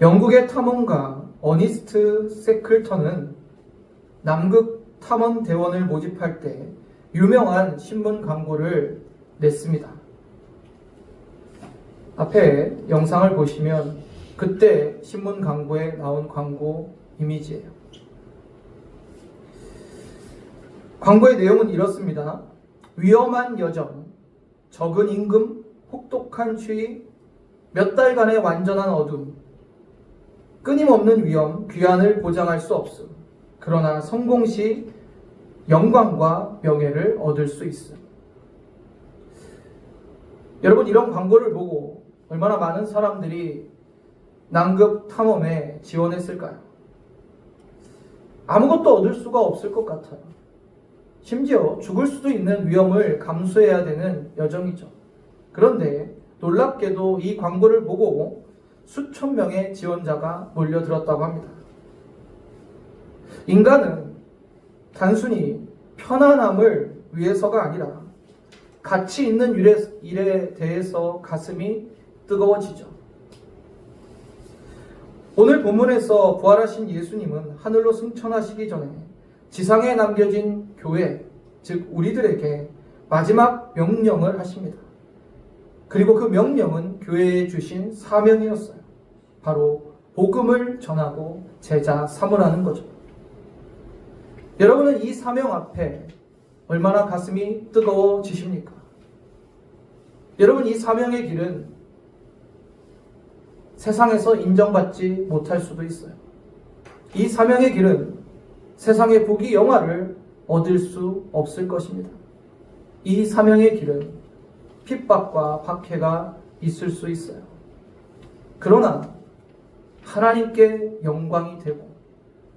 영국의 탐험가 어니스트 세클턴은 남극 탐험 대원을 모집할 때 유명한 신문 광고를 냈습니다. 앞에 영상을 보시면 그때 신문 광고에 나온 광고 이미지예요. 광고의 내용은 이렇습니다. 위험한 여정, 적은 임금, 혹독한 추위, 몇 달간의 완전한 어둠, 끊임없는 위험, 귀환을 보장할 수 없음. 그러나 성공 시 영광과 명예를 얻을 수 있음. 여러분, 이런 광고를 보고 얼마나 많은 사람들이 남극 탐험에 지원했을까요? 아무것도 얻을 수가 없을 것 같아요. 심지어 죽을 수도 있는 위험을 감수해야 되는 여정이죠. 그런데 놀랍게도 이 광고를 보고 수천 명의 지원자가 몰려들었다고 합니다. 인간은 단순히 편안함을 위해서가 아니라 가치 있는 일에 대해서 가슴이 뜨거워지죠. 오늘 본문에서 부활하신 예수님은 하늘로 승천하시기 전에 지상에 남겨진 교회, 즉 우리들에게 마지막 명령을 하십니다. 그리고 그 명령은 교회에 주신 사명이었어요. 바로 복음을 전하고 제자 삼으라는 거죠. 여러분은 이 사명 앞에 얼마나 가슴이 뜨거워지십니까? 여러분, 이 사명의 길은 세상에서 인정받지 못할 수도 있어요. 이 사명의 길은 세상의 복이 영화를 얻을 수 없을 것입니다. 이 사명의 길은 핍박과 박해가 있을 수 있어요. 그러나 하나님께 영광이 되고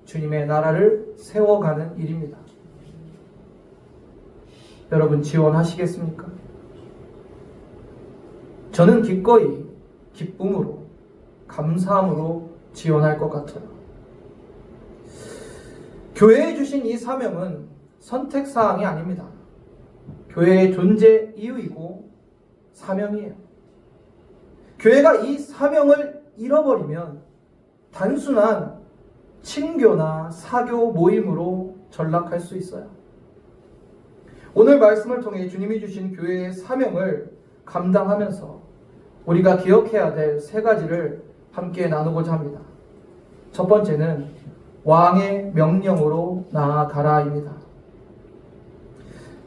주님의 나라를 세워가는 일입니다. 여러분, 지원하시겠습니까? 저는 기꺼이 기쁨으로 감사함으로 지원할 것 같아요. 교회에 주신 이 사명은 선택사항이 아닙니다. 교회의 존재 이유이고 사명이에요. 교회가 이 사명을 잃어버리면 단순한 친교나 사교 모임으로 전락할 수 있어요. 오늘 말씀을 통해 주님이 주신 교회의 사명을 감당하면서 우리가 기억해야 될 세 가지를 함께 나누고자 합니다. 첫 번째는 왕의 명령으로 나아가라입니다.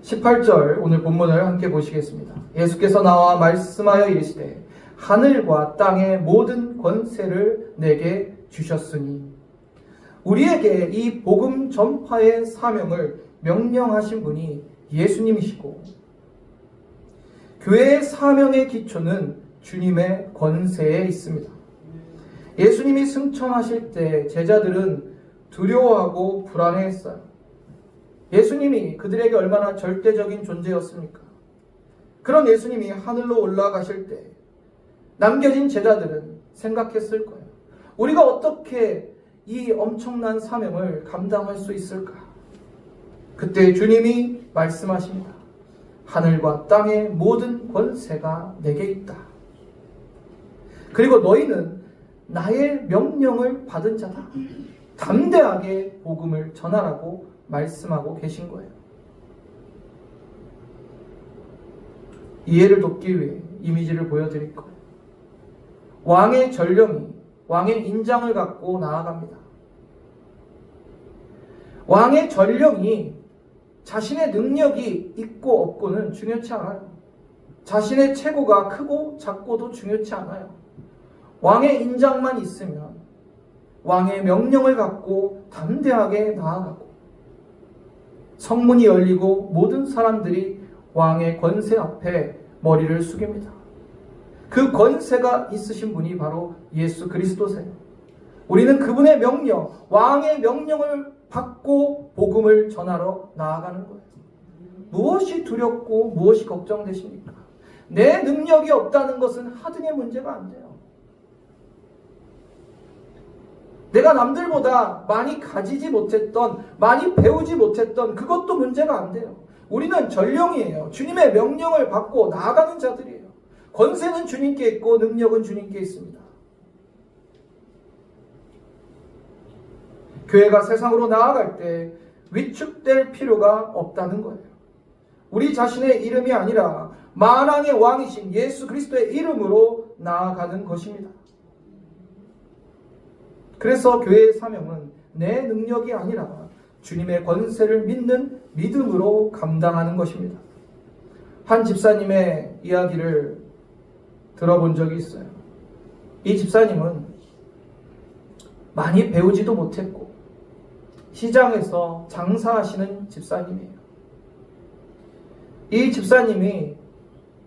18절 오늘 본문을 함께 보시겠습니다. 예수께서 나와 말씀하여 이르시되 하늘과 땅의 모든 권세를 내게 주셨으니. 우리에게 이 복음 전파의 사명을 명령하신 분이 예수님이시고, 교회의 사명의 기초는 주님의 권세에 있습니다. 예수님이 승천하실 때 제자들은 두려워하고 불안해했어요. 예수님이 그들에게 얼마나 절대적인 존재였습니까? 그런 예수님이 하늘로 올라가실 때 남겨진 제자들은 생각했을 거예요. 우리가 어떻게 이 엄청난 사명을 감당할 수 있을까? 그때 주님이 말씀하십니다. 하늘과 땅의 모든 권세가 내게 있다. 그리고 너희는 나의 명령을 받은 자다. 담대하게 복음을 전하라고 말씀하고 계신 거예요. 이해를 돕기 위해 이미지를 보여드릴 거예요. 왕의 전령이 왕의 인장을 갖고 나아갑니다. 왕의 전령이 자신의 능력이 있고 없고는 중요치 않아요. 자신의 체구가 크고 작고도 중요치 않아요. 왕의 인장만 있으면 왕의 명령을 갖고 담대하게 나아가고 성문이 열리고 모든 사람들이 왕의 권세 앞에 머리를 숙입니다. 그 권세가 있으신 분이 바로 예수 그리스도세요. 우리는 그분의 명령, 왕의 명령을 받고 복음을 전하러 나아가는 거예요. 무엇이 두렵고 무엇이 걱정되십니까? 내 능력이 없다는 것은 하등의 문제가 안 돼요. 내가 남들보다 많이 가지지 못했던, 많이 배우지 못했던 그것도 문제가 안 돼요. 우리는 전령이에요. 주님의 명령을 받고 나아가는 자들이에요. 권세는 주님께 있고 능력은 주님께 있습니다. 교회가 세상으로 나아갈 때 위축될 필요가 없다는 거예요. 우리 자신의 이름이 아니라 만왕의 왕이신 예수 그리스도의 이름으로 나아가는 것입니다. 그래서 교회의 사명은 내 능력이 아니라 주님의 권세를 믿는 믿음으로 감당하는 것입니다. 한 집사님의 이야기를 들어본 적이 있어요. 이 집사님은 많이 배우지도 못했고 시장에서 장사하시는 집사님이에요. 이 집사님이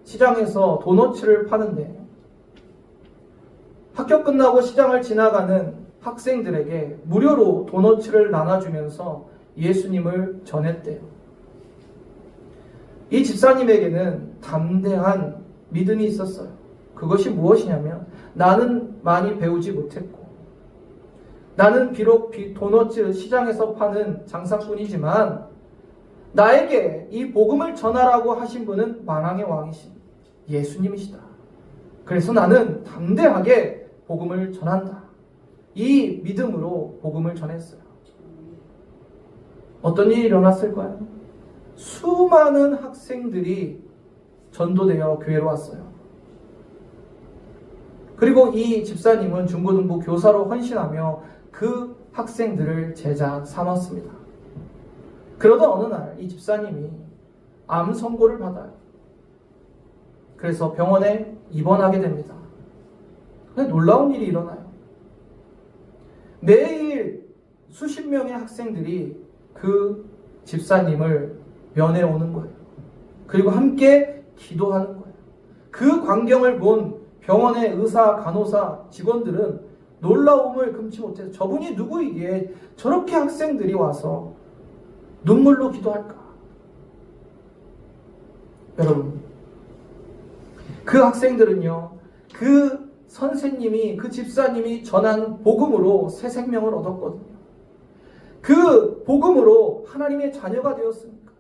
시장에서 도너츠를 파는데 학교 끝나고 시장을 지나가는 학생들에게 무료로 도너츠를 나눠주면서 예수님을 전했대요. 이 집사님에게는 담대한 믿음이 있었어요. 그것이 무엇이냐면 나는 많이 배우지 못했고 나는 비록 도너츠 시장에서 파는 장사꾼이지만 나에게 이 복음을 전하라고 하신 분은 만왕의 왕이신 예수님이시다. 그래서 나는 담대하게 복음을 전한다. 이 믿음으로 복음을 전했어요. 어떤 일이 일어났을까요? 수많은 학생들이 전도되어 교회로 왔어요. 그리고 이 집사님은 중고등부 교사로 헌신하며 그 학생들을 제자 삼았습니다. 그러던 어느 날 이 집사님이 암 선고를 받아요. 그래서 병원에 입원하게 됩니다. 근데 놀라운 일이 일어나요. 매일 수십 명의 학생들이 그 집사님을 면회 오는 거예요. 그리고 함께 기도하는 거예요. 그 광경을 본 병원의 의사, 간호사, 직원들은 놀라움을 금치 못해서 저분이 누구이기에 저렇게 학생들이 와서 눈물로 기도할까? 여러분, 그 학생들은요, 그 선생님이, 그 집사님이 전한 복음으로 새 생명을 얻었거든요. 그 복음으로 하나님의 자녀가 되었으니까.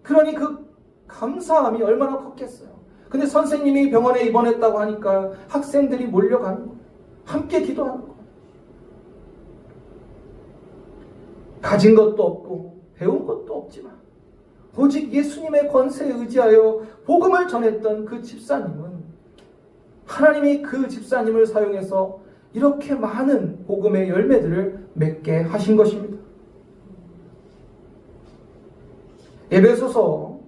그러니 그 감사함이 얼마나 컸겠어요. 근데 선생님이 병원에 입원했다고 하니까 학생들이 몰려가는 거예요. 함께 기도하는 거예요. 가진 것도 없고 배운 것도 없지만 오직 예수님의 권세에 의지하여 복음을 전했던 그 집사님은 하나님이 그 집사님을 사용해서 이렇게 많은 복음의 열매들을 맺게 하신 것입니다. 에베소서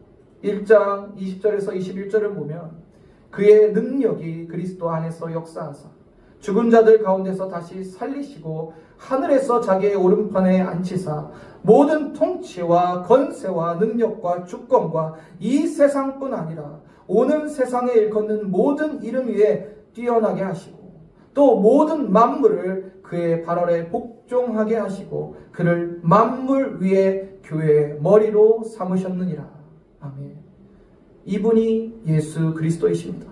1장 20절에서 21절을 보면 그의 능력이 그리스도 안에서 역사하사 죽은 자들 가운데서 다시 살리시고 하늘에서 자기의 오른편에 앉히사 모든 통치와 권세와 능력과 주권과 이 세상뿐 아니라 오는 세상에 일컫는 모든 이름 위에 뛰어나게 하시고 또 모든 만물을 그의 발 아래 복종하게 하시고 그를 만물 위에 교회의 머리로 삼으셨느니라. 아멘. 이분이 예수 그리스도이십니다.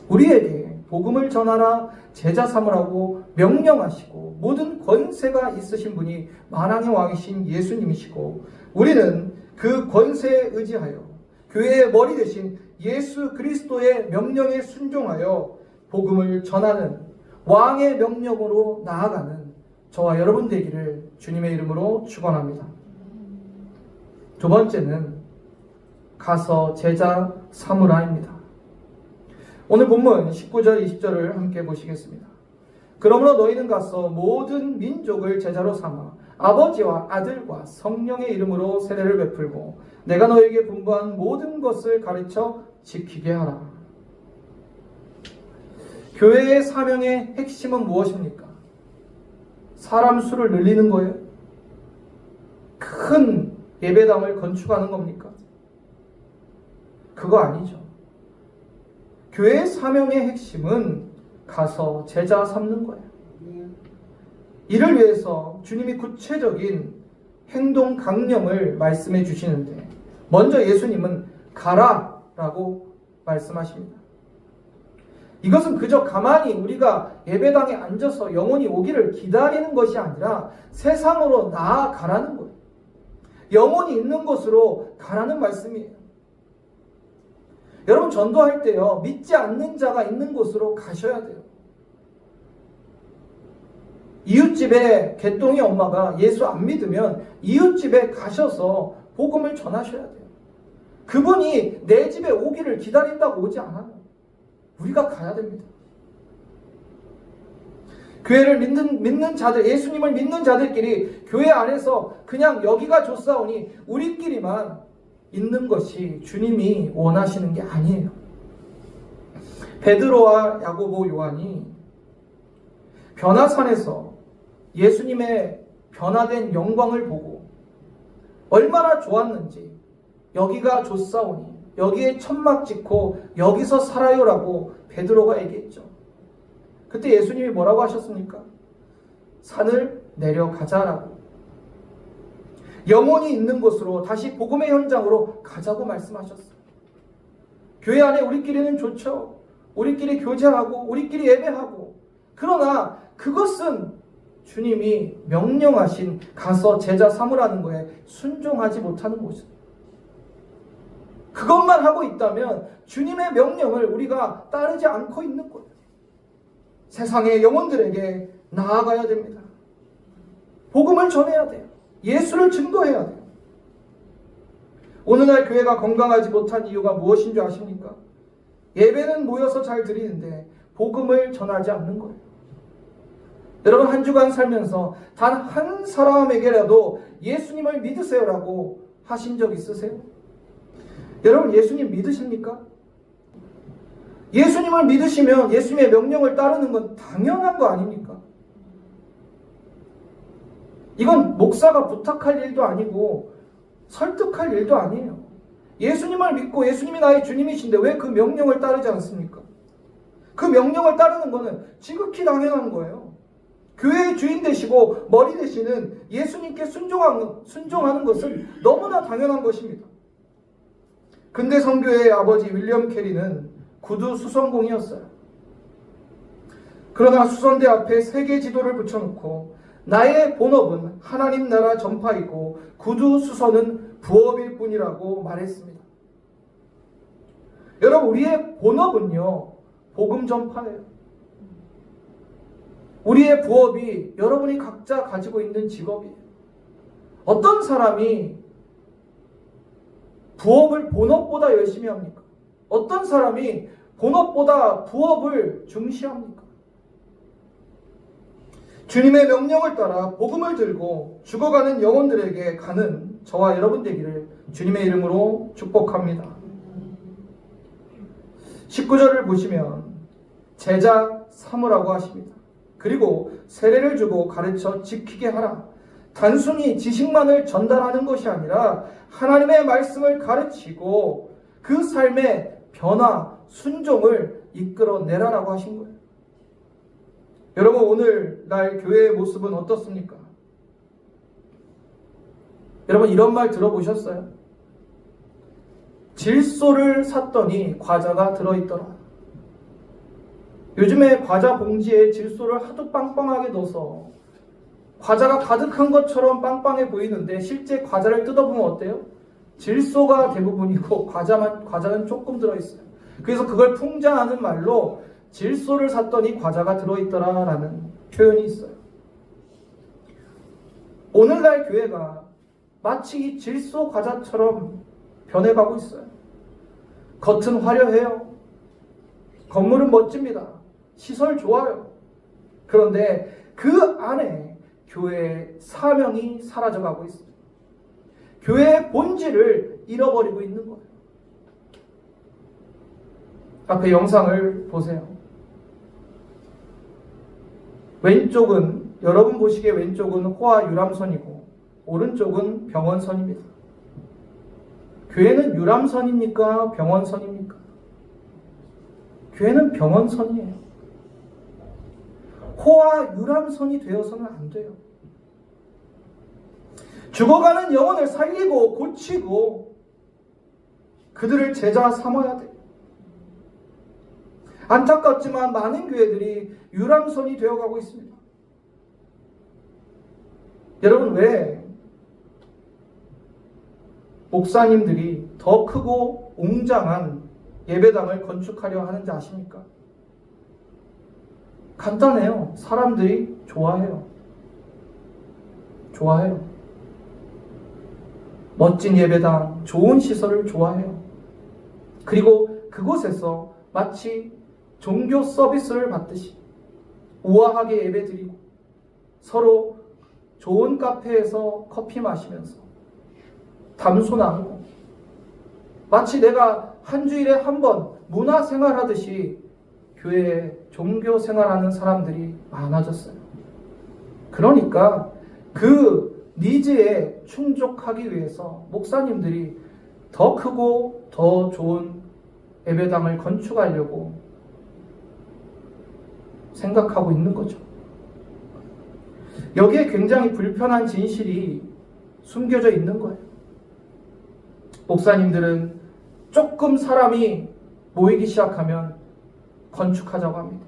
우리에게 복음을 전하라, 제자 삼으라고 명령하시고 모든 권세가 있으신 분이 만왕의 왕이신 예수님이시고 우리는 그 권세에 의지하여 교회의 머리 대신 예수 그리스도의 명령에 순종하여 복음을 전하는 왕의 명령으로 나아가는 저와 여러분 되기를 주님의 이름으로 축원합니다. 두 번째는 가서 제자 삼으라입니다. 오늘 본문 19절 20절을 함께 보시겠습니다. 그러므로 너희는 가서 모든 민족을 제자로 삼아 아버지와 아들과 성령의 이름으로 세례를 베풀고 내가 너에게 분부한 모든 것을 가르쳐 지키게 하라. 교회의 사명의 핵심은 무엇입니까? 사람 수를 늘리는 거예요? 큰 예배당을 건축하는 겁니까? 그거 아니죠. 교회의 사명의 핵심은 가서 제자 삼는 거예요. 이를 위해서 주님이 구체적인 행동 강령을 말씀해 주시는데 먼저 예수님은 가라 라고 말씀하십니다. 이것은 그저 가만히 우리가 예배당에 앉아서 영혼이 오기를 기다리는 것이 아니라 세상으로 나아가라는 거예요. 영혼이 있는 곳으로 가라는 말씀이에요. 여러분 전도할 때요, 믿지 않는 자가 있는 곳으로 가셔야 돼요. 이웃집에 개똥이 엄마가 예수 안 믿으면 이웃집에 가셔서 복음을 전하셔야 돼요. 그분이 내 집에 오기를 기다린다고 오지 않아요. 우리가 가야 됩니다. 교회를 믿는 자들, 예수님을 믿는 자들끼리 교회 안에서 그냥 여기가 좋사오니 우리끼리만 있는 것이 주님이 원하시는 게 아니에요. 베드로와 야고보, 요한이 변화산에서 예수님의 변화된 영광을 보고 얼마나 좋았는지, 여기가 좋사오니 여기에 천막 짓고 여기서 살아요라고 베드로가 얘기했죠. 그때 예수님이 뭐라고 하셨습니까? 산을 내려가자라고. 영혼이 있는 곳으로 다시 복음의 현장으로 가자고 말씀하셨어요. 교회 안에 우리끼리는 좋죠. 우리끼리 교제하고 우리끼리 예배하고, 그러나 그것은 주님이 명령하신 가서 제자 삼으라는 거에 순종하지 못하는 곳입니다. 그것만 하고 있다면 주님의 명령을 우리가 따르지 않고 있는 거예요. 세상의 영혼들에게 나아가야 됩니다. 복음을 전해야 돼요. 예수를 증거해야 돼요. 오늘날 교회가 건강하지 못한 이유가 무엇인 줄 아십니까? 예배는 모여서 잘 드리는데 복음을 전하지 않는 거예요. 여러분, 한 주간 살면서 단 한 사람에게라도 예수님을 믿으세요라고 하신 적 있으세요? 여러분, 예수님 믿으십니까? 예수님을 믿으시면 예수님의 명령을 따르는 건 당연한 거 아닙니까? 이건 목사가 부탁할 일도 아니고 설득할 일도 아니에요. 예수님을 믿고 예수님이 나의 주님이신데 왜 그 명령을 따르지 않습니까? 그 명령을 따르는 거는 지극히 당연한 거예요. 교회의 주인 되시고 머리 되시는 예수님께 순종하는 것은 너무나 당연한 것입니다. 근대 선교의 아버지 윌리엄 캐리는 구두 수선공이었어요. 그러나 수선대 앞에 세계 지도를 붙여놓고 나의 본업은 하나님 나라 전파이고 구두 수선은 부업일 뿐이라고 말했습니다. 여러분, 우리의 본업은요, 복음 전파예요. 우리의 부업이 여러분이 각자 가지고 있는 직업이에요. 어떤 사람이 부업을 본업보다 열심히 합니까? 어떤 사람이 본업보다 부업을 중시합니까? 주님의 명령을 따라 복음을 들고 죽어가는 영혼들에게 가는 저와 여러분 되기를 주님의 이름으로 축복합니다. 19절을 보시면 제자 삼으라고 하십니다. 그리고 세례를 주고 가르쳐 지키게 하라. 단순히 지식만을 전달하는 것이 아니라 하나님의 말씀을 가르치고 그 삶의 변화, 순종을 이끌어내라라고 하신 거예요. 여러분, 오늘날 교회의 모습은 어떻습니까? 여러분, 이런 말 들어보셨어요? 질소를 샀더니 과자가 들어있더라. 요즘에 과자 봉지에 질소를 하도 빵빵하게 넣어서 과자가 가득한 것처럼 빵빵해 보이는데 실제 과자를 뜯어보면 어때요? 질소가 대부분이고 과자는 조금 들어있어요. 그래서 그걸 풍자하는 말로 질소를 샀더니 과자가 들어있더라라는 표현이 있어요. 오늘날 교회가 마치 이 질소 과자처럼 변해가고 있어요. 겉은 화려해요. 건물은 멋집니다. 시설 좋아요. 그런데 그 안에 교회의 사명이 사라져가고 있습니다. 교회의 본질을 잃어버리고 있는 거예요. 앞에 영상을 보세요. 왼쪽은, 여러분 보시기에 왼쪽은 호화 유람선이고 오른쪽은 병원선입니다. 교회는 유람선입니까? 병원선입니까? 교회는 병원선이에요. 호화 유람선이 되어서는 안 돼요. 죽어가는 영혼을 살리고 고치고 그들을 제자 삼아야 돼요. 안타깝지만 많은 교회들이 유람선이 되어가고 있습니다. 여러분, 왜 목사님들이 더 크고 웅장한 예배당을 건축하려 하는지 아십니까? 간단해요. 사람들이 좋아해요. 좋아해요. 멋진 예배당, 좋은 시설을 좋아해요. 그리고 그곳에서 마치 종교 서비스를 받듯이 우아하게 예배드리고 서로 좋은 카페에서 커피 마시면서 담소 나누고 마치 내가 한 주일에 한 번 문화생활하듯이 교회에 종교 생활하는 사람들이 많아졌어요. 그러니까 그 니즈에 충족하기 위해서 목사님들이 더 크고 더 좋은 예배당을 건축하려고 생각하고 있는 거죠. 여기에 굉장히 불편한 진실이 숨겨져 있는 거예요. 목사님들은 조금 사람이 모이기 시작하면 건축하자고 합니다.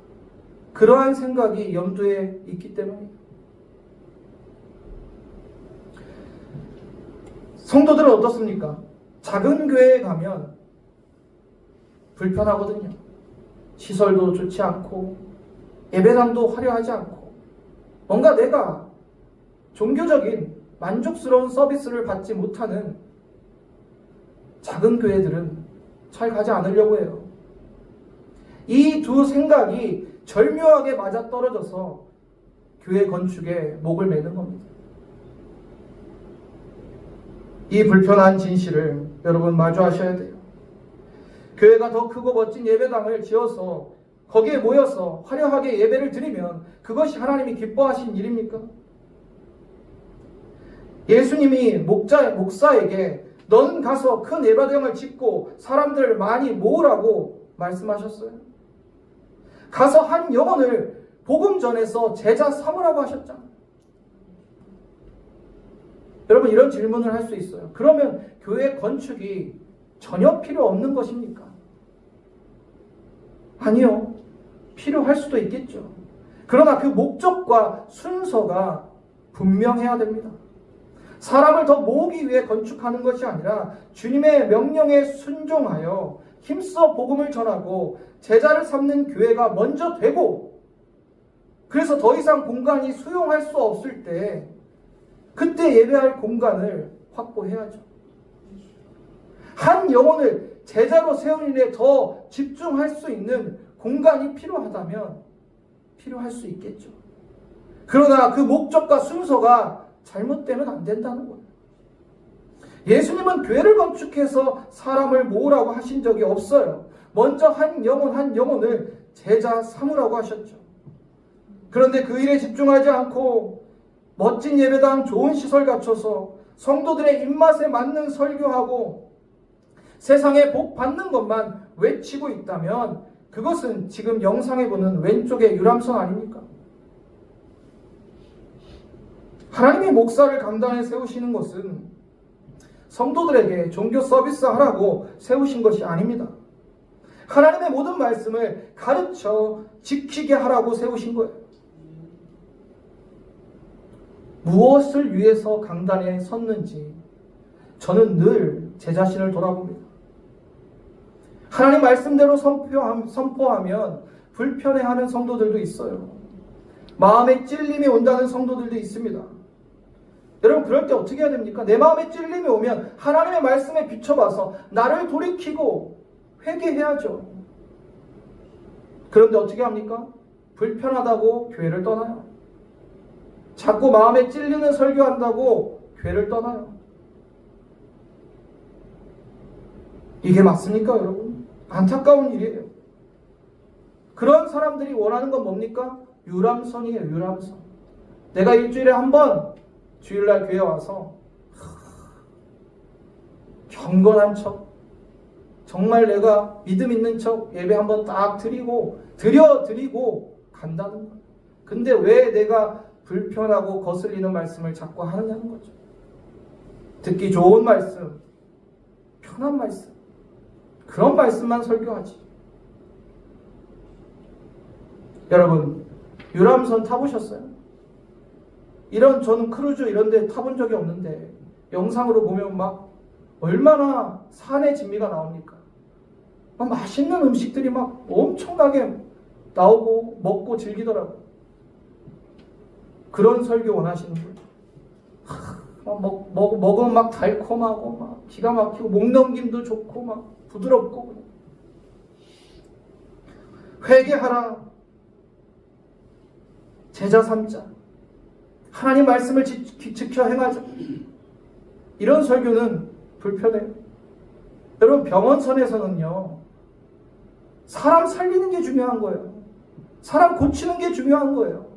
그러한 생각이 염두에 있기 때문입니다. 성도들은 어떻습니까? 작은 교회에 가면 불편하거든요. 시설도 좋지 않고 예배당도 화려하지 않고 뭔가 내가 종교적인 만족스러운 서비스를 받지 못하는 작은 교회들은 잘 가지 않으려고 해요. 이 두 생각이 절묘하게 맞아떨어져서 교회 건축에 목을 매는 겁니다. 이 불편한 진실을 여러분 마주하셔야 돼요. 교회가 더 크고 멋진 예배당을 지어서 거기에 모여서 화려하게 예배를 드리면 그것이 하나님이 기뻐하신 일입니까? 예수님이 목사에게 너는 가서 큰 예배당을 짓고 사람들을 많이 모으라고 말씀하셨어요. 가서 한 영혼을 복음 전해서 제자 삼으라고 하셨잖아요. 여러분 이런 질문을 할 수 있어요. 그러면 교회 건축이 전혀 필요 없는 것입니까? 아니요. 필요할 수도 있겠죠. 그러나 그 목적과 순서가 분명해야 됩니다. 사람을 더 모으기 위해 건축하는 것이 아니라 주님의 명령에 순종하여 힘써 복음을 전하고 제자를 삼는 교회가 먼저 되고 그래서 더 이상 공간이 수용할 수 없을 때 그때 예배할 공간을 확보해야죠. 한 영혼을 제자로 세우는 일에 더 집중할 수 있는 공간이 필요하다면 필요할 수 있겠죠. 그러나 그 목적과 순서가 잘못되면 안 된다는 거예요. 예수님은 교회를 건축해서 사람을 모으라고 하신 적이 없어요. 먼저 한 영혼을 제자 삼으라고 하셨죠. 그런데 그 일에 집중하지 않고 멋진 예배당, 좋은 시설 갖춰서 성도들의 입맛에 맞는 설교하고 세상에 복 받는 것만 외치고 있다면 그것은 지금 영상에 보는 왼쪽의 유람선 아닙니까? 하나님이 목사를 강단에 세우시는 것은 성도들에게 종교 서비스 하라고 세우신 것이 아닙니다. 하나님의 모든 말씀을 가르쳐 지키게 하라고 세우신 거예요. 무엇을 위해서 강단에 섰는지 저는 늘 제 자신을 돌아봅니다. 하나님 말씀대로 선포하면 불편해하는 성도들도 있어요. 마음에 찔림이 온다는 성도들도 있습니다. 여러분 그럴 때 어떻게 해야 됩니까? 내 마음에 찔림이 오면 하나님의 말씀에 비춰봐서 나를 돌이키고 회개해야죠. 그런데 어떻게 합니까? 불편하다고 교회를 떠나요. 자꾸 마음에 찔리는 설교한다고 교회를 떠나요. 이게 맞습니까, 여러분? 안타까운 일이에요. 그런 사람들이 원하는 건 뭡니까? 유람선이에요, 유람선. 내가 일주일에 한 번 주일날 교회 와서 경건한 척, 정말 내가 믿음 있는 척 예배 한번 딱 드리고 간다는 거예요. 근데 왜 내가 불편하고 거슬리는 말씀을 자꾸 하느냐는 거죠. 듣기 좋은 말씀, 편한 말씀, 그런 말씀만 설교하지. 여러분 유람선 타보셨어요? 저는 크루즈 이런 데 타본 적이 없는데 영상으로 보면 막 얼마나 산의 진미가 나옵니까? 막 맛있는 음식들이 막 엄청나게 나오고 먹고 즐기더라고요. 그런 설교 원하시는 분? 먹으면 막 달콤하고 막 기가 막히고 목 넘김도 좋고 막 부드럽고. 회개하라, 제자 삼자, 하나님 말씀을 지켜 행하자. 이런 설교는 불편해요. 여러분, 병원선에서는요, 사람 살리는 게 중요한 거예요. 사람 고치는 게 중요한 거예요.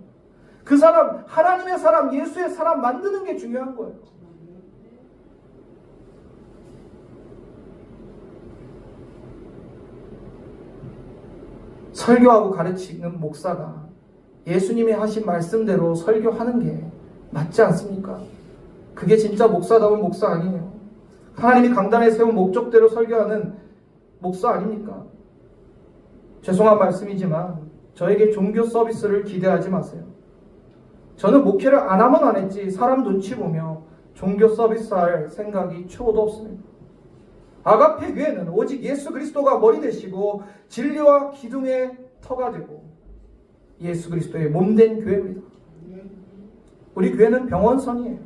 그 사람, 하나님의 사람, 예수의 사람 만드는 게 중요한 거예요. 설교하고 가르치는 목사가 예수님이 하신 말씀대로 설교하는 게 맞지 않습니까? 그게 진짜 목사다운 목사 아니에요. 하나님이 강단에 세운 목적대로 설교하는 목사 아닙니까? 죄송한 말씀이지만 저에게 종교 서비스를 기대하지 마세요. 저는 목회를 안 하면 안 했지 사람 눈치 보며 종교 서비스 할 생각이 추호도 없습니다. 아가페 교회는 오직 예수 그리스도가 머리 되시고 진리와 기둥의 터가 되고 예수 그리스도의 몸된 교회입니다. 우리 교회는 병원선이에요.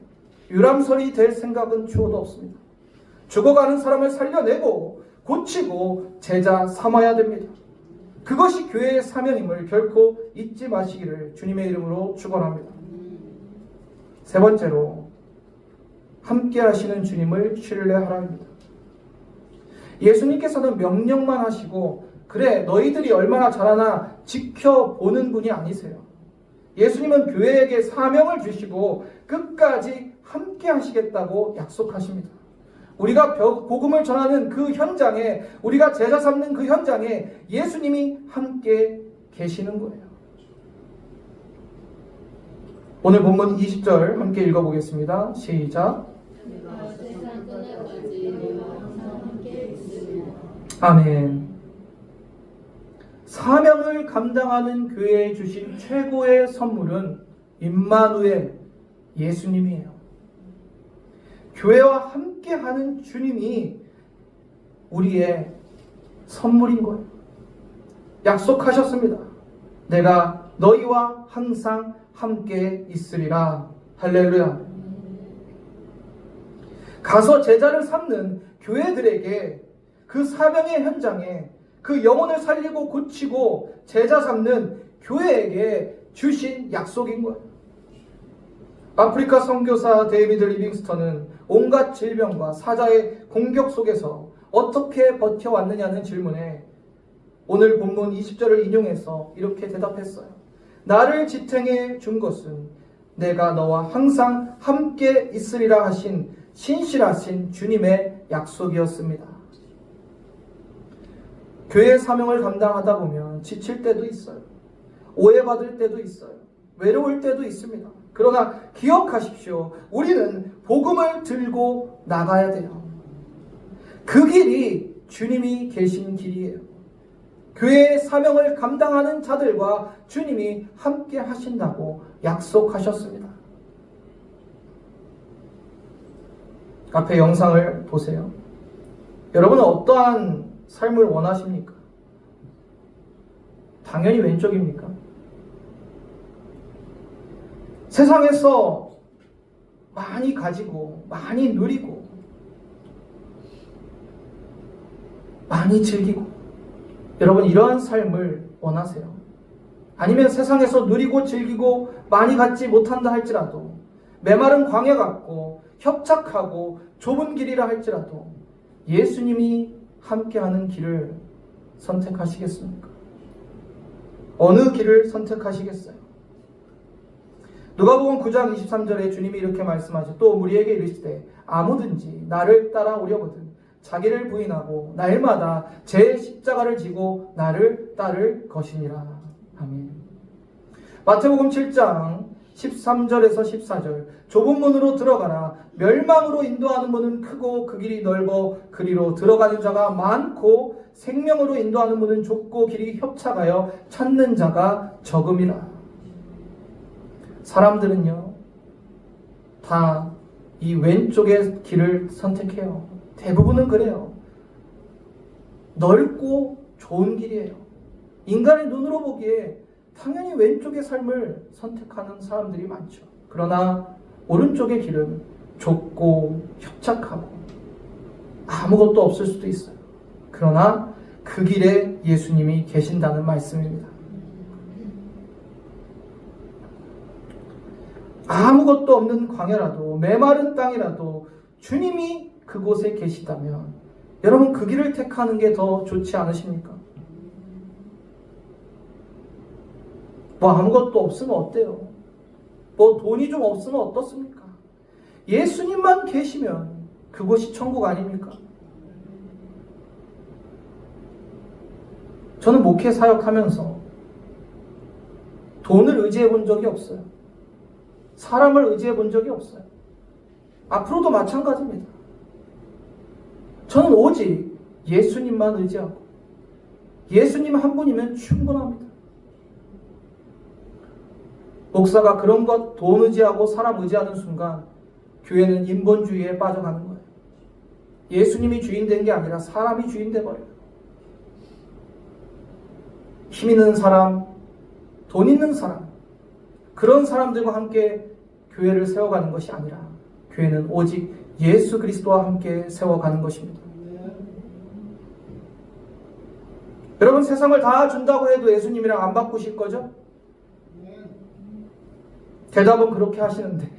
유람선이 될 생각은 추호도 없습니다. 죽어가는 사람을 살려내고 고치고 제자 삼아야 됩니다. 그것이 교회의 사명임을 결코 잊지 마시기를 주님의 이름으로 축원합니다. 세 번째로, 함께 하시는 주님을 신뢰하라입니다. 예수님께서는 명령만 하시고 그래 너희들이 얼마나 잘하나 지켜보는 분이 아니세요. 예수님은 교회에게 사명을 주시고 끝까지 함께 하시겠다고 약속하십니다. 우리가 복음을 전하는 그 현장에, 우리가 제자 삼는 그 현장에 예수님이 함께 계시는 거예요. 오늘 본문 20절 함께 읽어보겠습니다. 시작. 아멘. 사명을 감당하는 교회에 주신 최고의 선물은 임마누엘, 예수님이에요. 교회와 함께하는 주님이 우리의 선물인 거예요. 약속하셨습니다. 내가 너희와 항상 함께 있으리라. 할렐루야. 가서 제자를 삼는 교회들에게 그 사명의 현장에 그 영혼을 살리고 고치고 제자 삼는 교회에게 주신 약속인 거예요. 아프리카 선교사 데이비드 리빙스턴은 온갖 질병과 사자의 공격 속에서 어떻게 버텨왔느냐는 질문에 오늘 본문 20절을 인용해서 이렇게 대답했어요. 나를 지탱해 준 것은 내가 너와 항상 함께 있으리라 하신 신실하신 주님의 약속이었습니다. 교회 사명을 감당하다 보면 지칠 때도 있어요. 오해받을 때도 있어요. 외로울 때도 있습니다. 그러나 기억하십시오. 우리는 복음을 들고 나가야 돼요. 그 길이 주님이 계신 길이에요. 교회의 사명을 감당하는 자들과 주님이 함께 하신다고 약속하셨습니다. 앞에 영상을 보세요. 여러분은 어떠한 삶을 원하십니까? 당연히 왼쪽입니까? 세상에서 많이 가지고 많이 누리고 많이 즐기고 여러분 이러한 삶을 원하세요? 아니면 세상에서 누리고 즐기고 많이 갖지 못한다 할지라도 메마른 광야 같고 협착하고 좁은 길이라 할지라도 예수님이 함께하는 길을 선택하시겠습니까? 어느 길을 선택하시겠어요? 누가복음 9장 23절에 주님이 이렇게 말씀하죠. 또 우리에게 이르시되 아무든지 나를 따라오려거든 자기를 부인하고 날마다 제 십자가를 지고 나를 따를 것이니라. 아멘. 마태복음 7장 13절에서 14절 좁은 문으로 들어가라. 멸망으로 인도하는 문은 크고 그 길이 넓어 그리로 들어가는 자가 많고 생명으로 인도하는 문은 좁고 길이 협착하여 찾는 자가 적음이라. 사람들은요 다 이 왼쪽의 길을 선택해요. 대부분은 그래요. 넓고 좋은 길이에요. 인간의 눈으로 보기에 당연히 왼쪽의 삶을 선택하는 사람들이 많죠. 그러나 오른쪽의 길은 좁고 협착하고 아무것도 없을 수도 있어요. 그러나 그 길에 예수님이 계신다는 말씀입니다. 아무것도 없는 광야라도 메마른 땅이라도 주님이 그곳에 계시다면 여러분 그 길을 택하는 게 더 좋지 않으십니까? 뭐 아무것도 없으면 어때요? 뭐 돈이 좀 없으면 어떻습니까? 예수님만 계시면 그곳이 천국 아닙니까? 저는 목회 사역하면서 돈을 의지해 본 적이 없어요. 사람을 의지해 본 적이 없어요. 앞으로도 마찬가지입니다. 저는 오직 예수님만 의지하고 예수님 한 분이면 충분합니다. 목사가 그런 것 돈 의지하고 사람 의지하는 순간 교회는 인본주의에 빠져가는 거예요. 예수님이 주인 된 게 아니라 사람이 주인 돼버려요. 힘 있는 사람, 돈 있는 사람, 그런 사람들과 함께 교회를 세워가는 것이 아니라 교회는 오직 예수 그리스도와 함께 세워가는 것입니다. 여러분 세상을 다 준다고 해도 예수님이랑 안 바꾸실 거죠? 대답은 그렇게 하시는데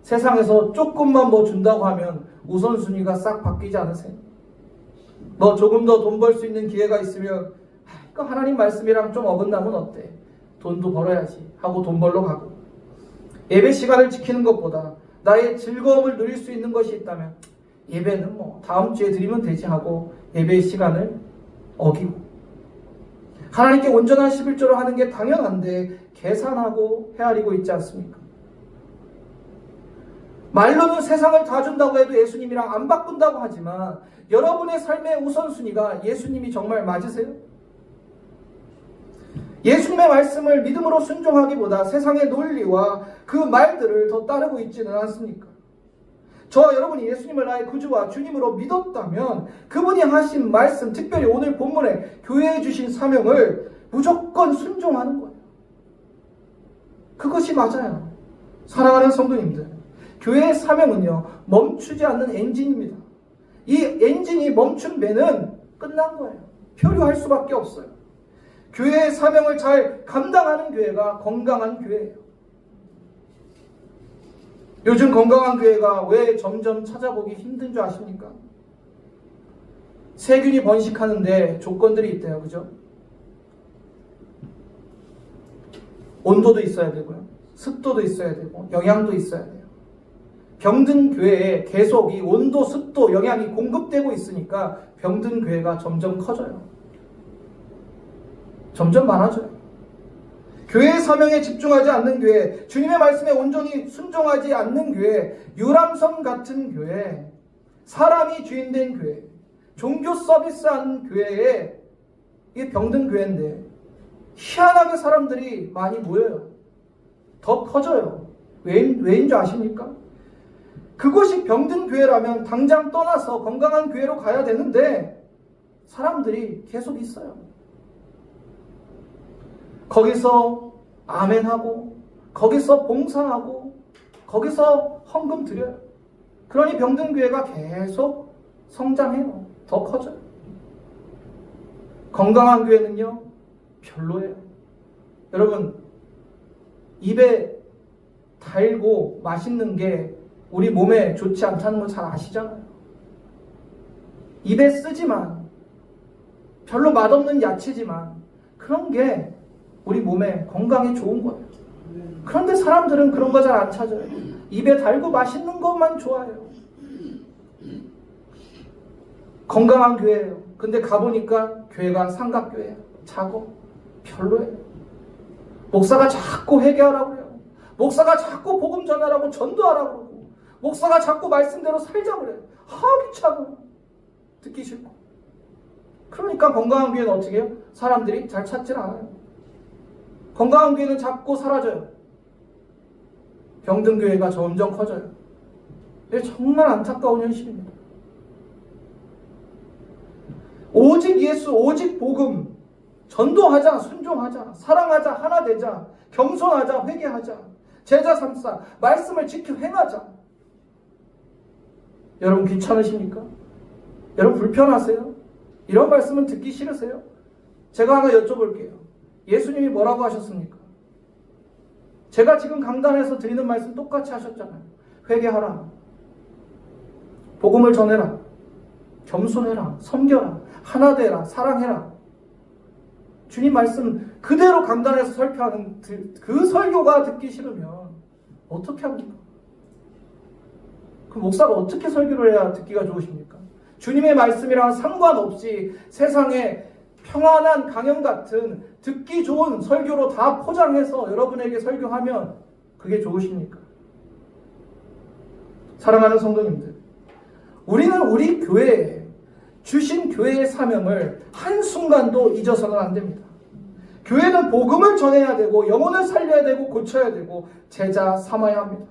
세상에서 조금만 뭐 준다고 하면 우선순위가 싹 바뀌지 않으세요? 뭐 조금 더 돈 벌 수 있는 기회가 있으면 하나님 말씀이랑 좀 어긋나면 어때? 돈도 벌어야지 하고 돈 벌러 가고 예배 시간을 지키는 것보다 나의 즐거움을 누릴 수 있는 것이 있다면 예배는 뭐 다음 주에 드리면 되지 하고 예배의 시간을 어기고 하나님께 온전한 11조를 하는 게 당연한데 계산하고 헤아리고 있지 않습니까? 말로는 세상을 다 준다고 해도 예수님이랑 안 바꾼다고 하지만 여러분의 삶의 우선순위가 예수님이 정말 맞으세요? 예수님의 말씀을 믿음으로 순종하기보다 세상의 논리와 그 말들을 더 따르고 있지는 않습니까? 저와 여러분이 예수님을 나의 구주와 주님으로 믿었다면 그분이 하신 말씀, 특별히 오늘 본문에 교회에 주신 사명을 무조건 순종하는 거예요. 그것이 맞아요. 사랑하는 성도님들, 교회의 사명은요 멈추지 않는 엔진입니다. 이 엔진이 멈춘 배는 끝난 거예요. 표류할 수밖에 없어요. 교회의 사명을 잘 감당하는 교회가 건강한 교회예요. 요즘 건강한 교회가 왜 점점 찾아보기 힘든 줄 아십니까? 세균이 번식하는데 조건들이 있대요. 그죠? 온도도 있어야 되고요. 습도도 있어야 되고 영양도 있어야 돼요. 병든 교회에 계속 이 온도, 습도, 영양이 공급되고 있으니까 병든 교회가 점점 커져요. 점점 많아져요. 교회의 사명에 집중하지 않는 교회, 주님의 말씀에 온전히 순종하지 않는 교회, 유람선 같은 교회, 사람이 주인된 교회, 종교 서비스하는 교회에 이게 병든 교회인데 희한하게 사람들이 많이 모여요. 더 커져요. 왜인 줄 아십니까? 그것이 병든 교회라면 당장 떠나서 건강한 교회로 가야 되는데 사람들이 계속 있어요. 거기서 아멘하고 거기서 봉사하고 거기서 헌금 드려요. 그러니 병든 교회가 계속 성장해요. 더 커져요. 건강한 교회는요 별로예요. 여러분 입에 달고 맛있는 게 우리 몸에 좋지 않다는 거 잘 아시잖아요. 입에 쓰지만 별로 맛없는 야채지만 그런 게 우리 몸에 건강에 좋은 거예요. 그런데 사람들은 그런 거 잘 안 찾아요. 입에 달고 맛있는 것만 좋아해요. 건강한 교회예요. 근데 가보니까 교회가 삼각교회예요. 작어. 별로예요. 목사가 자꾸 회개하라고 그래요. 목사가 자꾸 복음 전하라고 전도하라고 그러고 목사가 자꾸 말씀대로 살자고 그래요. 귀찮고 듣기 싫고. 그러니까 건강한 교회는 어떻게 해요? 사람들이 잘 찾질 않아요. 건강한 교회는 자꾸 사라져요. 병든 교회가 점점 커져요. 이게 정말 안타까운 현실입니다. 오직 예수, 오직 복음, 전도하자, 순종하자, 사랑하자, 하나 되자, 겸손하자, 회개하자. 제자 삼사 말씀을 지켜 행하자. 여러분 귀찮으십니까? 여러분 불편하세요? 이런 말씀은 듣기 싫으세요? 제가 하나 여쭤볼게요. 예수님이 뭐라고 하셨습니까? 제가 지금 강단에서 드리는 말씀 똑같이 하셨잖아요. 회개하라. 복음을 전해라. 겸손해라. 섬겨라. 하나 되라. 사랑해라. 주님 말씀 그대로 강단에서 설교하는 그 설교가 듣기 싫으면 어떻게 합니까? 그 목사가 어떻게 설교를 해야 듣기가 좋으십니까? 주님의 말씀이랑 상관없이 세상에 평안한 강연 같은 듣기 좋은 설교로 다 포장해서 여러분에게 설교하면 그게 좋으십니까? 사랑하는 성도님들, 우리는 우리 교회에 주신 교회의 사명을 한순간도 잊어서는 안 됩니다. 교회는 복음을 전해야 되고 영혼을 살려야 되고 고쳐야 되고 제자 삼아야 합니다.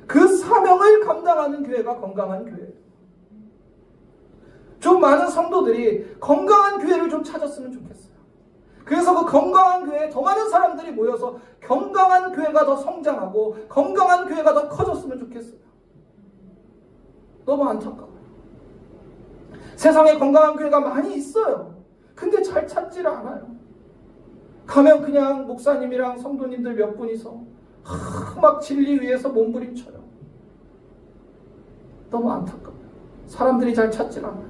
그 사명을 감당하는 교회가 건강한 교회예요. 좀 많은 성도들이 건강한 교회를 좀 찾았으면 좋겠어요. 그래서 그 건강한 교회에 더 많은 사람들이 모여서 건강한 교회가 더 성장하고 건강한 교회가 더 커졌으면 좋겠어요. 너무 안타까워요. 세상에 건강한 교회가 많이 있어요. 근데 잘 찾지를 않아요. 가면 그냥 목사님이랑 성도님들 몇 분이서 막 진리 위해서 몸부림쳐요. 너무 안타까워요. 사람들이 잘 찾질 않아요.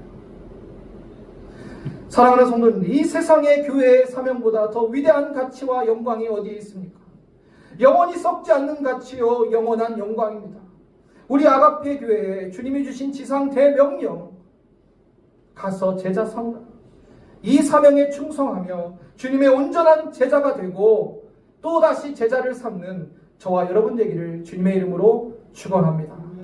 사랑하는 성도님들, 이 세상의 교회의 사명보다 더 위대한 가치와 영광이 어디에 있습니까? 영원히 썩지 않는 가치요 영원한 영광입니다. 우리 아가페 교회에 주님이 주신 지상 대명령, 가서 제자 삼으라. 이 사명에 충성하며 주님의 온전한 제자가 되고 또다시 제자를 삼는 저와 여러분 되기를 주님의 이름으로 축원합니다.